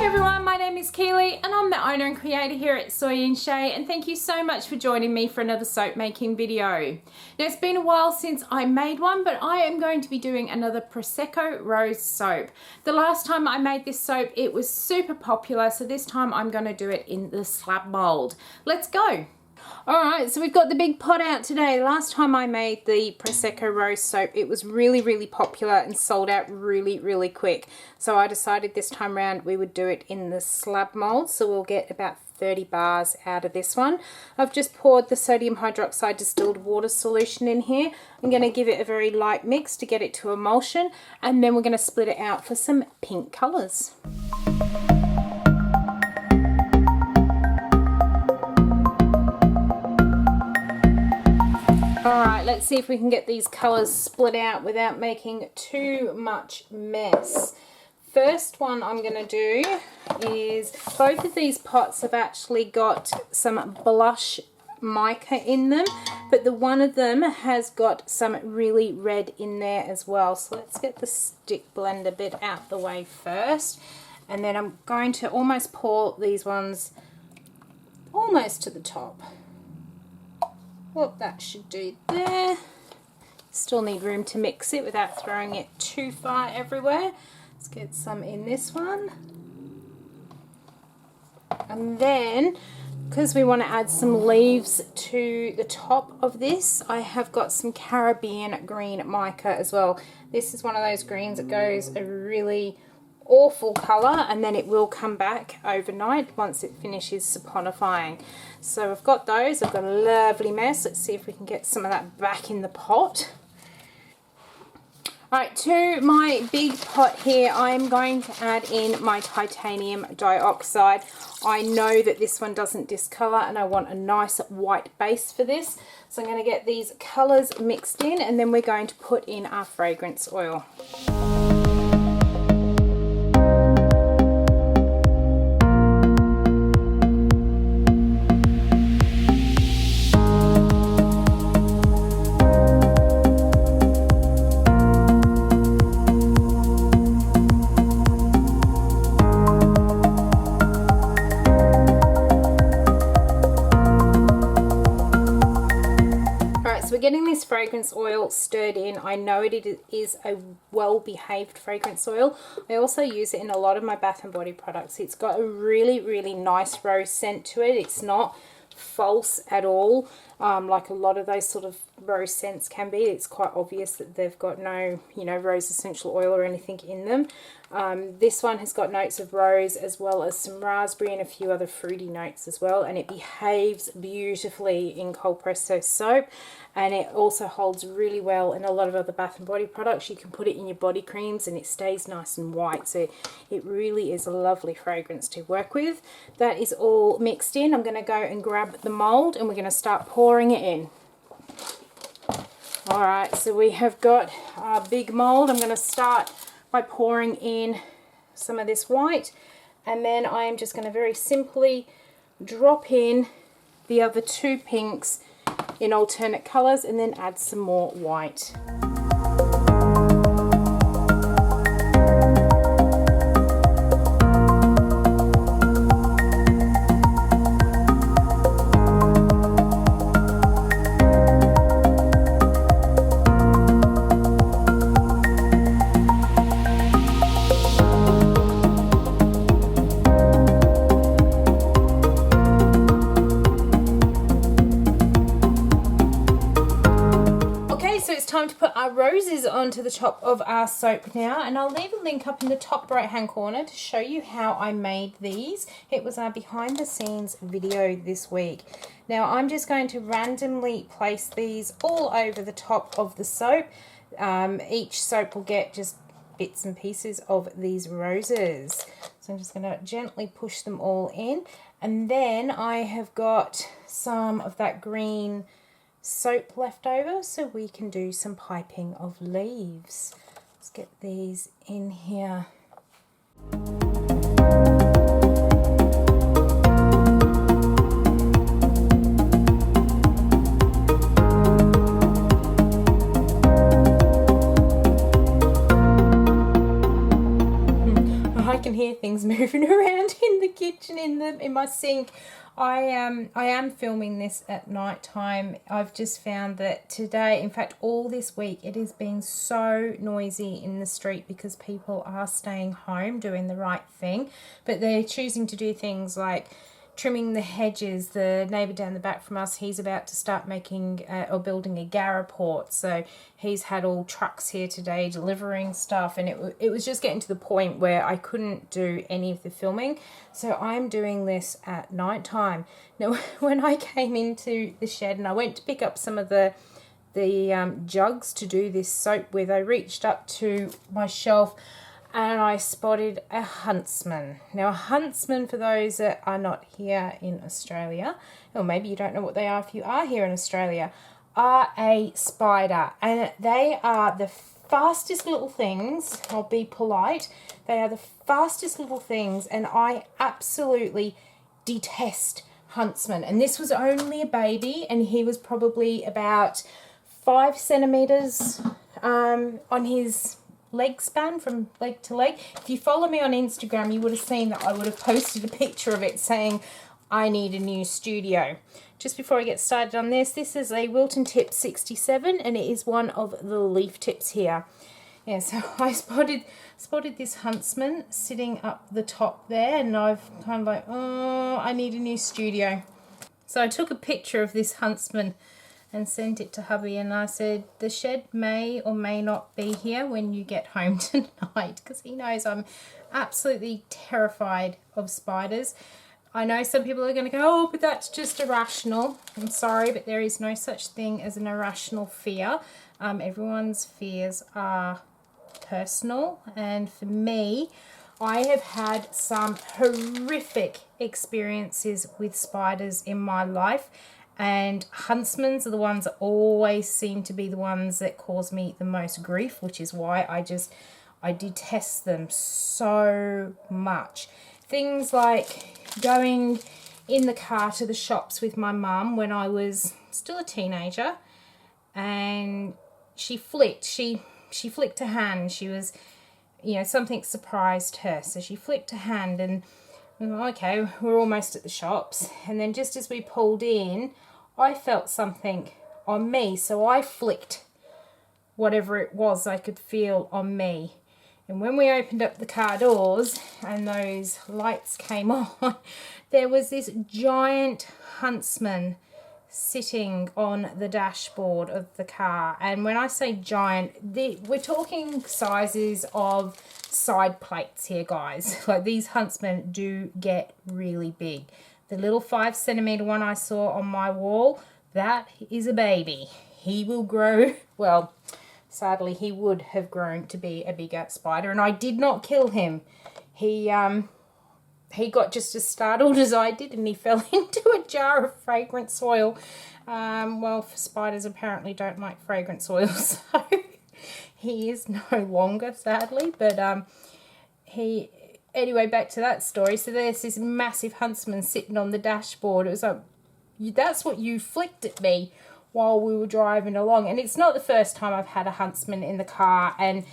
Hi everyone, my name is Keely and I'm the owner and creator here at Soy and Shea, and thank you so much for joining me for another soap making video. Now it's been a while since I made one, but I am going to be doing another Prosecco Rose soap. The last time I made this soap it was super popular, so this time I'm going to do it in the slab mold. Let's go! Alright, so we've got the big pot out today. Last time I made the Prosecco Rose soap, it was really popular and sold out really quick. So I decided this time around we would do it in the slab mold, so we'll get about 30 bars out of this one. I've just poured the sodium hydroxide distilled water solution in here. I'm going to give it a very light mix to get it to emulsion, and then we're going to split it out for some pink colours. Alright, let's see if we can get these colours split out without making too much mess. First one I'm going to do is, both of these pots have actually got some blush mica in them, but the one of them has got some really red in there as well. So let's get the stick blender bit out the way first, and then I'm going to almost pour these ones almost to the top. Well, that should do there. Still need room to mix it without throwing it too far everywhere. Let's get some in this one. And then, because we want to add some leaves to the top of this, I have got some Caribbean green mica as well. This is one of those greens that goes a really awful colour, and then it will come back overnight once it finishes saponifying. So I've got those. I've got a lovely mess. Let's see if we can get some of that back in the pot. Alright, to my big pot here I'm going to add in my titanium dioxide. I know that this one doesn't discolour and I want a nice white base for this. So I'm going to get these colours mixed in, and then we're going to put in our fragrance oil. Getting this fragrance oil stirred in. I know it is a well-behaved fragrance oil. I also use it in a lot of my Bath and Body products. It's got a really nice rose scent to it. It's not false at all, like a lot of those sort of rose scents can be. It's quite obvious that they've got no, rose essential oil or anything in them. This one has got notes of rose as well as some raspberry and a few other fruity notes as well, and it behaves beautifully in cold presso soap, and it also holds really well in a lot of other Bath and Body products. You can put it in your body creams and it stays nice and white, so it really is a lovely fragrance to work with. That is all mixed in. I'm going to go and grab the mould and we're going to start pouring it in. Alright, so we have got our big mould. I'm going to start by pouring in some of this white, and then I am just going to very simply drop in the other two pinks in alternate colours and then add some more white. Time to put our roses onto the top of our soap now, and I'll leave a link up in the top right hand corner to show you how I made these. It was our behind the scenes video this week. Now I'm just going to randomly place these all over the top of the soap. Each soap will get just bits and pieces of these roses. So I'm just going to gently push them all in, and then I have got some of that green soap left over, so we can do some piping of leaves. Let's get these in here. can hear things moving around in the kitchen, in my sink. I am filming this at night time. I've just found that today, in fact all this week, it has been so noisy in the street because people are staying home doing the right thing, but they're choosing to do things like trimming the hedges. The neighbour down the back from us, he's about to start making or building a garaport, so he's had all trucks here today delivering stuff, and it was just getting to the point where I couldn't do any of the filming, so I'm doing this at night time. Now when I came into the shed and I went to pick up some of the jugs to do this soap with, I reached up to my shelf and I spotted a huntsman. Now a huntsman, for those that are not here in Australia, or maybe you don't know what they are if you are here in Australia, are a spider. And they are the fastest little things. I'll be polite. They are the fastest little things, and I absolutely detest huntsmen. And this was only a baby, and he was probably about 5 centimeters on his leg span, from leg to leg. If you follow me on Instagram, you would have seen that I would have posted a picture of it saying I need a new studio. Just before I get started on this is a Wilton tip 67, and it is one of the leaf tips here. Yeah, so I spotted this huntsman sitting up the top there, and I've kind of like, oh, I need a new studio. So I took a picture of this huntsman and sent it to hubby, and I said, the shed may or may not be here when you get home tonight, because he knows I'm absolutely terrified of spiders. I know some people are going to go, oh, but that's just irrational. I'm sorry, but there is no such thing as an irrational fear. Everyone's fears are personal, and for me, I have had some horrific experiences with spiders in my life, and huntsmans are the ones that always seem to be the ones that cause me the most grief, which is why I detest them so much. Things like going in the car to the shops with my mum when I was still a teenager, and she flicked her hand. She was, you know, something surprised her, so she flicked her hand, and okay, we're almost at the shops, and then just as we pulled in, I felt something on me, so I flicked whatever it was I could feel on me. And when we opened up the car doors and those lights came on, there was this giant huntsman sitting on the dashboard of the car. And when I say giant, we're talking sizes of side plates here, guys. Like, these huntsmen do get really big. The little 5 centimeter one I saw on my wall, that is a baby. He will grow, well, sadly he would have grown to be a bigger spider, and I did not kill him. He got just as startled as I did, and he fell into a jar of fragrance oil. Well, spiders apparently don't like fragrance oil, so he is no longer, sadly, but anyway, back to that story. So there's this massive huntsman sitting on the dashboard. It was like, that's what you flicked at me while we were driving along. And it's not the first time I've had a huntsman in the car, and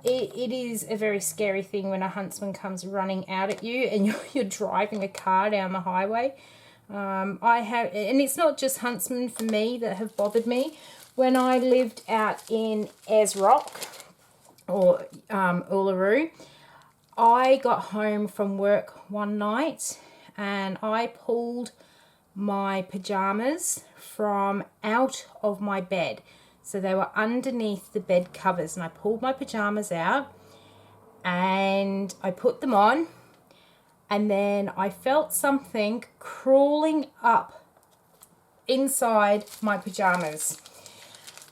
it is a very scary thing when a huntsman comes running out at you and you're driving a car down the highway. And it's not just huntsmen for me that have bothered me. When I lived out in Ayers Rock, or Uluru, I got home from work one night and I pulled my pajamas from out of my bed. So they were underneath the bed covers, and I pulled my pajamas out and I put them on, and then I felt something crawling up inside my pajamas.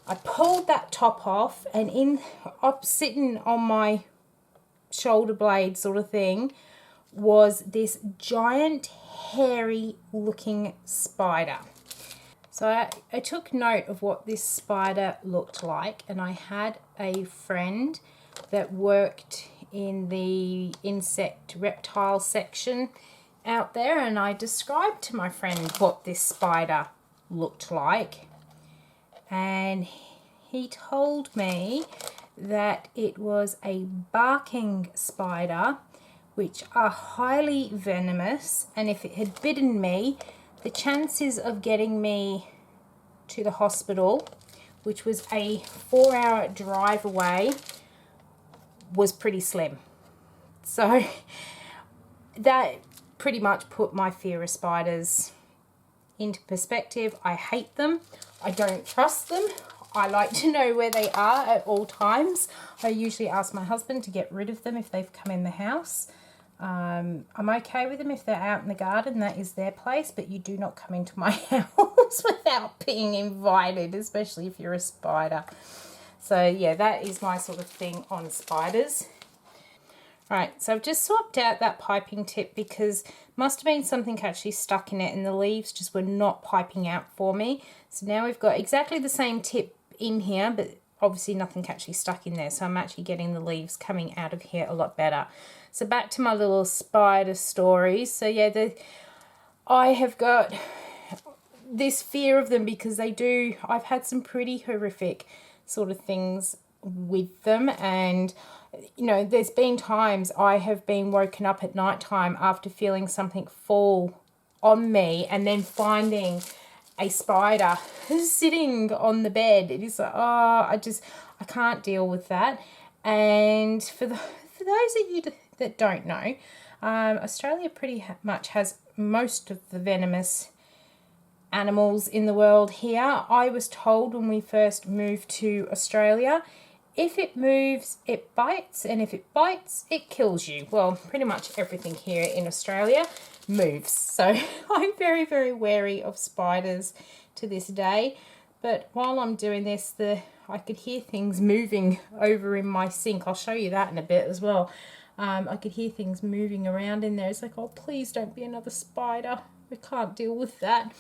I pulled that top off, and up sitting on my shoulder blade sort of thing was this giant hairy looking spider. So I took note of what this spider looked like, and I had a friend that worked in the insect reptile section out there, and I described to my friend what this spider looked like, and he told me that it was a barking spider which are highly venomous, and if it had bitten me, the chances of getting me to the hospital, which was a 4-hour drive away, was pretty slim. So that pretty much put my fear of spiders into perspective. I hate them. I don't trust them. I like to know where they are at all times. I usually ask my husband to get rid of them if they've come in the house. I'm okay with them if they're out in the garden. That is their place, but you do not come into my house without being invited, especially if you're a spider. So yeah, that is my sort of thing on spiders. Right, so I've just swapped out that piping tip because must have been something actually stuck in it and the leaves just were not piping out for me. So now we've got exactly the same tip in here, but obviously nothing actually stuck in there. So I'm actually getting the leaves coming out of here a lot better. So back to my little spider stories. So yeah, I have got this fear of them because I've had some pretty horrific sort of things with them, and you know, there's been times I have been woken up at night time after feeling something fall on me and then finding a spider sitting on the bed. It is like, oh, I can't deal with that. And for those of you that don't know, Australia pretty much has most of the venomous animals in the world here. I was told when we first moved to Australia, if it moves, it bites, and if it bites, it kills you. Well, pretty much everything here in Australia moves. So I'm very, very wary of spiders to this day. But while I'm doing this, I could hear things moving over in my sink. I'll show you that in a bit as well. I could hear things moving around in there. It's like, oh, please don't be another spider. I can't deal with that.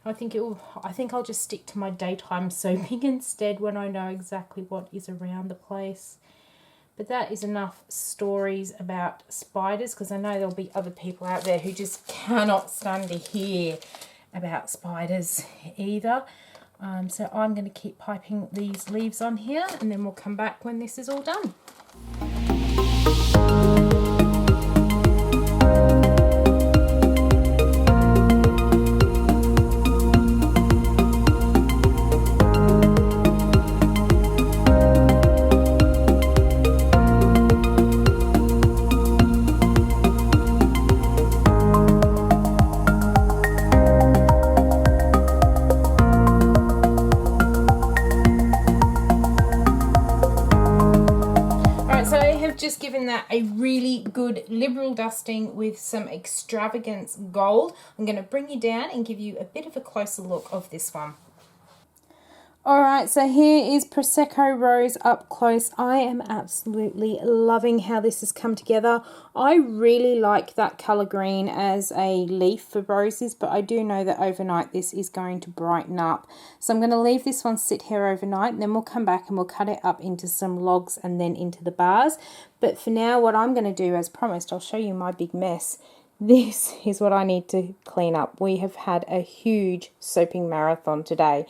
I think I'll just stick to my daytime soaping instead when I know exactly what is around the place. But that is enough stories about spiders, because I know there'll be other people out there who just cannot stand to hear about spiders either. So I'm going to keep piping these leaves on here, and then we'll come back when this is all done. Just given that a really good liberal dusting with some extravagance gold. I'm going to bring you down and give you a bit of a closer look of this one. Alright, so here is Prosecco Rose up close. I am absolutely loving how this has come together. I really like that colour green as a leaf for roses, but I do know that overnight this is going to brighten up. So I'm going to leave this one sit here overnight, and then we'll come back and we'll cut it up into some logs and then into the bars. But for now, what I'm going to do, as promised, I'll show you my big mess. This is what I need to clean up. We have had a huge soaping marathon today.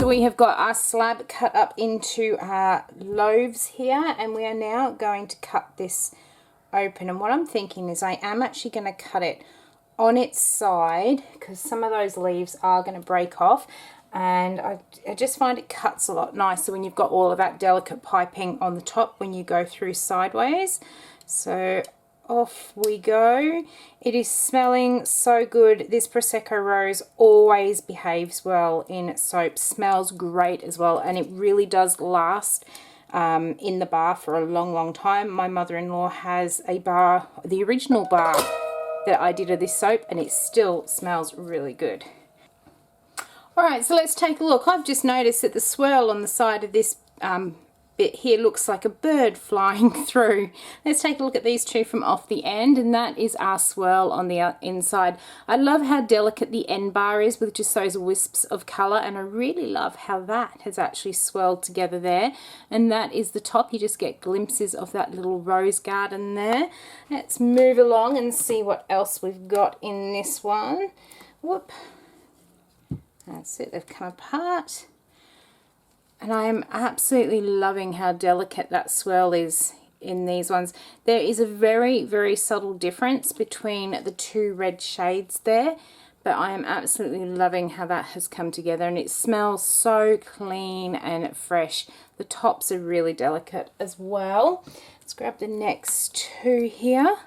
We have got our slab cut up into our loaves here, and we are now going to cut this open. And what I'm thinking is I am actually going to cut it on its side, because some of those leaves are going to break off, and I just find it cuts a lot nicer when you've got all of that delicate piping on the top when you go through sideways. So off we go. It is smelling so good. This Prosecco Rose always behaves well in soap, smells great as well, and it really does last in the bar for a long time. My mother-in-law has a bar, the original bar that I did of this soap, and it still smells really good. Alright, so let's take a look. I've just noticed that the swirl on the side of this bit here looks like a bird flying through. Let's take a look at these two from off the end, and that is our swirl on the inside. I love how delicate the end bar is with just those wisps of colour, and I really love how that has actually swirled together there. And that is the top. You just get glimpses of that little rose garden there. Let's move along and see what else we've got in this one. Whoop. That's it, they've come apart. And I am absolutely loving how delicate that swirl is in these ones. There is a very, very subtle difference between the two red shades there, but I am absolutely loving how that has come together, and it smells so clean and fresh. The tops are really delicate as well. Let's grab the next two here.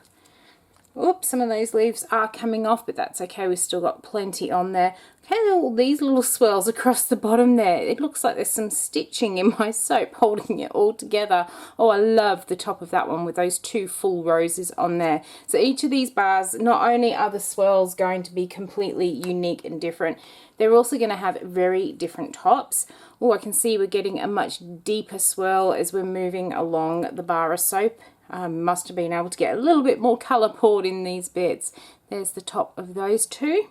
Oops, some of those leaves are coming off, but that's okay, we've still got plenty on there. Okay, all these little swirls across the bottom there. It looks like there's some stitching in my soap holding it all together. Oh, I love the top of that one with those two full roses on there. So each of these bars, not only are the swirls going to be completely unique and different, they're also going to have very different tops. Oh, I can see we're getting a much deeper swirl as we're moving along the bar of soap. Must have been able to get a little bit more colour poured in these bits. There's the top of those two.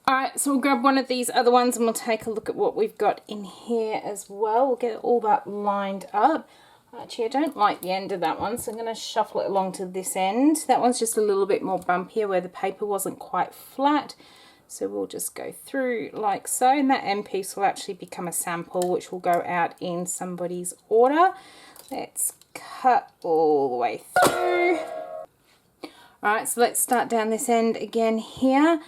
Alright, so we'll grab one of these other ones and we'll take a look at what we've got in here as well. We'll get all that lined up. Actually, I don't like the end of that one, so I'm going to shuffle it along to this end. That one's just a little bit more bumpier where the paper wasn't quite flat. So we'll just go through like so, and that end piece will actually become a sample which will go out in somebody's order. Let's cut all the way through. Alright, so let's start down this end again here.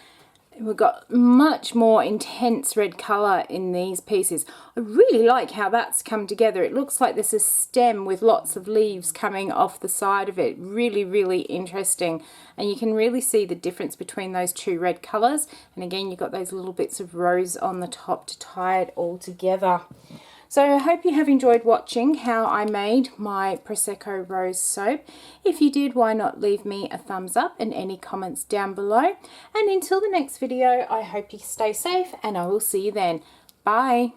We've got much more intense red colour in these pieces. I really like how that's come together. It looks like there's a stem with lots of leaves coming off the side of it. Really, really interesting. And you can really see the difference between those two red colours. And again, you've got those little bits of rose on the top to tie it all together. So I hope you have enjoyed watching how I made my Prosecco Rose soap. If you did, why not leave me a thumbs up and any comments down below. And until the next video, I hope you stay safe and I will see you then. Bye.